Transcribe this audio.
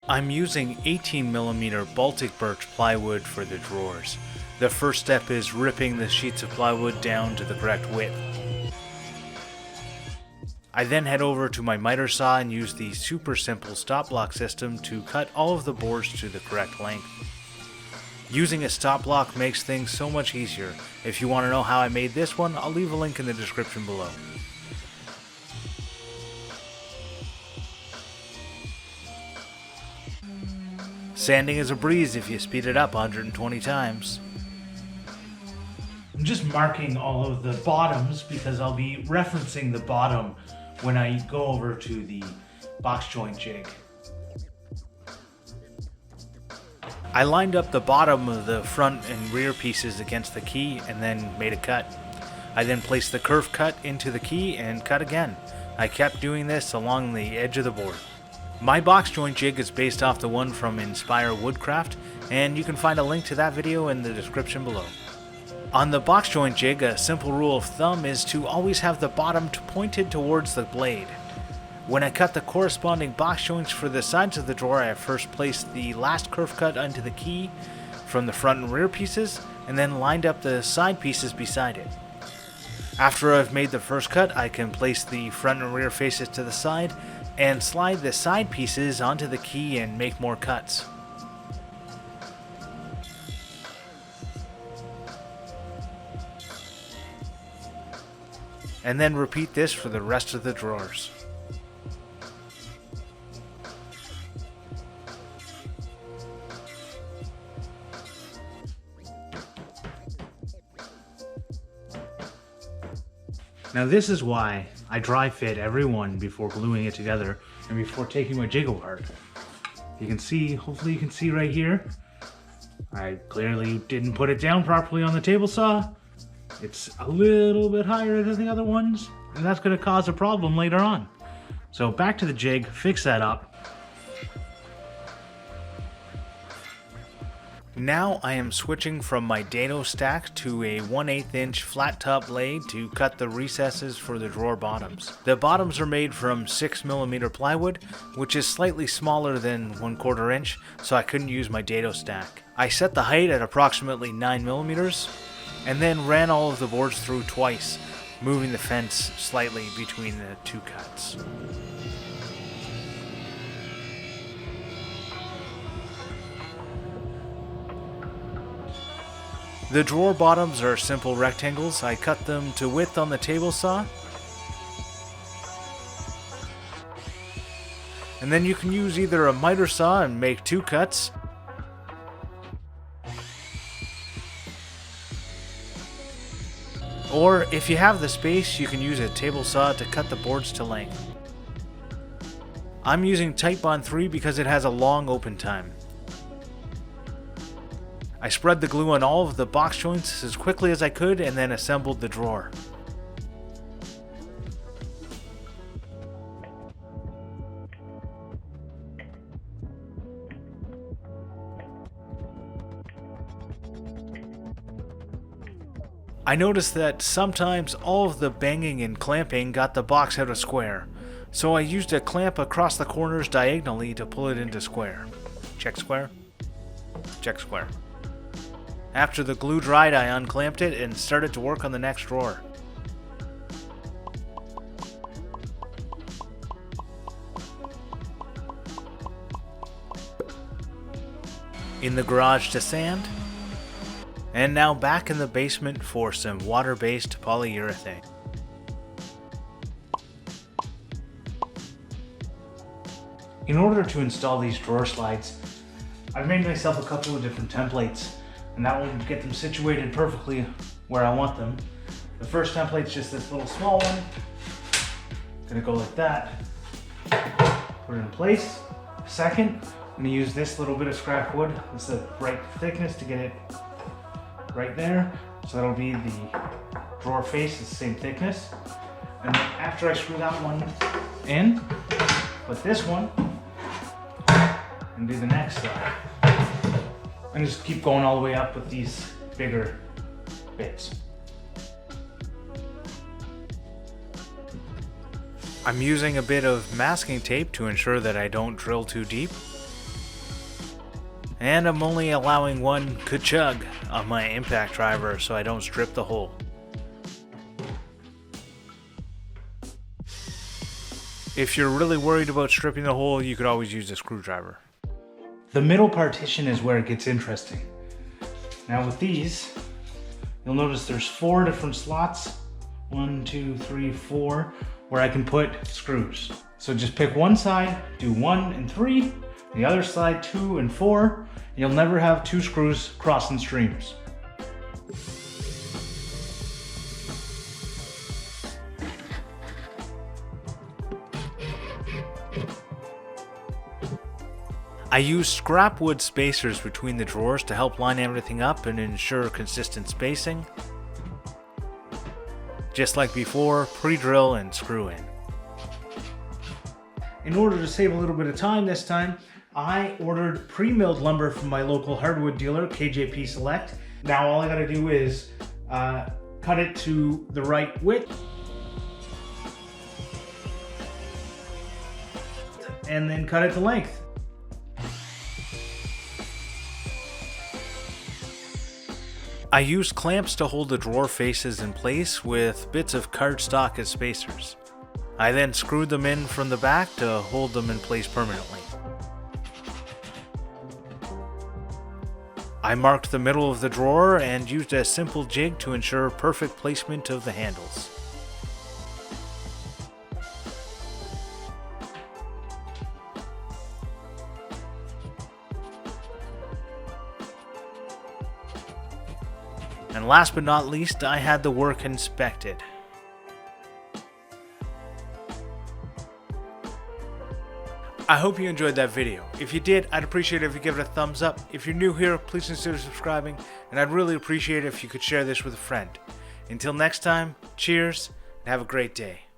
I'm using 18mm Baltic birch plywood for the drawers. The first step is ripping the sheets of plywood down to the correct width. I then head over to my miter saw and use the super simple stop block system to cut all of the boards to the correct length. Using a stop block makes things so much easier. If you want to know how I made this one, I'll leave a link in the description below. Sanding is a breeze if you speed it up 120 times. I'm just marking all of the bottoms because I'll be referencing the bottom when I go over to the box joint jig. I lined up the bottom of the front and rear pieces against the key and then made a cut. I then placed the curve cut into the key and cut again. I kept doing this along the edge of the board. My box joint jig is based off the one from Inspire Woodcraft, and you can find a link to that video in the description below. On the box joint jig, a simple rule of thumb is to always have the bottom pointed towards the blade. When I cut the corresponding box joints for the sides of the drawer, I first placed the last curve cut onto the key from the front and rear pieces, and then lined up the side pieces beside it. After I've made the first cut, I can place the front and rear faces to the side and slide the side pieces onto the key and make more cuts. And then repeat this for the rest of the drawers. Now this is why I dry fit every one before gluing it together and before taking my jig apart. You can see, hopefully you can see right here, I clearly didn't put it down properly on the table saw. It's a little bit higher than the other ones, and that's going to cause a problem later on. So back to the jig, fix that up. Now I am switching from my dado stack to a 1/8 inch flat top blade to cut the recesses for the drawer bottoms. The bottoms are made from 6mm plywood, which is slightly smaller than 1/4 inch, so I couldn't use my dado stack. I set the height at approximately 9mm, and then ran all of the boards through twice, moving the fence slightly between the two cuts. The drawer bottoms are simple rectangles. I cut them to width on the table saw. And then you can use either a miter saw and make 2 cuts, or if you have the space, you can use a table saw to cut the boards to length. I'm using Titebond 3 because it has a long open time. I spread the glue on all of the box joints as quickly as I could and then assembled the drawer. I noticed that sometimes all of the banging and clamping got the box out of square, so I used a clamp across the corners diagonally to pull it into square. Check square. Check square. After the glue dried, I unclamped it and started to work on the next drawer. In the garage to sand, and now back in the basement for some water-based polyurethane. In order to install these drawer slides, I've made myself a couple of different templates, and that will get them situated perfectly where I want them. The first template is just this little small one. Gonna go like that. Put it in place. Second, I'm gonna use this little bit of scrap wood. This is the right thickness to get it right there. So that'll be the drawer face, it's the same thickness. And then after I screw that one in, put this one and do the next side. And just keep going all the way up with these bigger bits. I'm using a bit of masking tape to ensure that I don't drill too deep. And I'm only allowing one ka-chug on my impact driver so I don't strip the hole. If you're really worried about stripping the hole, you could always use a screwdriver. The middle partition is where it gets interesting. Now with these, you'll notice there's 4 different slots. 1, 2, 3, 4, where I can put screws. So just pick one side, do 1 and 3, the other side 2 and 4, and you'll never have 2 screws crossing streams. I use scrap wood spacers between the drawers to help line everything up and ensure consistent spacing. Just like before, pre-drill and screw in. In order to save a little bit of time this time, I ordered pre-milled lumber from my local hardwood dealer, KJP Select. Now all I gotta do is cut it to the right width and then cut it to length. I used clamps to hold the drawer faces in place with bits of cardstock as spacers. I then screwed them in from the back to hold them in place permanently. I marked the middle of the drawer and used a simple jig to ensure perfect placement of the handles. And last but not least, I had the work inspected. I hope you enjoyed that video. If you did, I'd appreciate it if you give it a thumbs up. If you're new here, please consider subscribing, and I'd really appreciate it if you could share this with a friend. Until next time, cheers, and have a great day.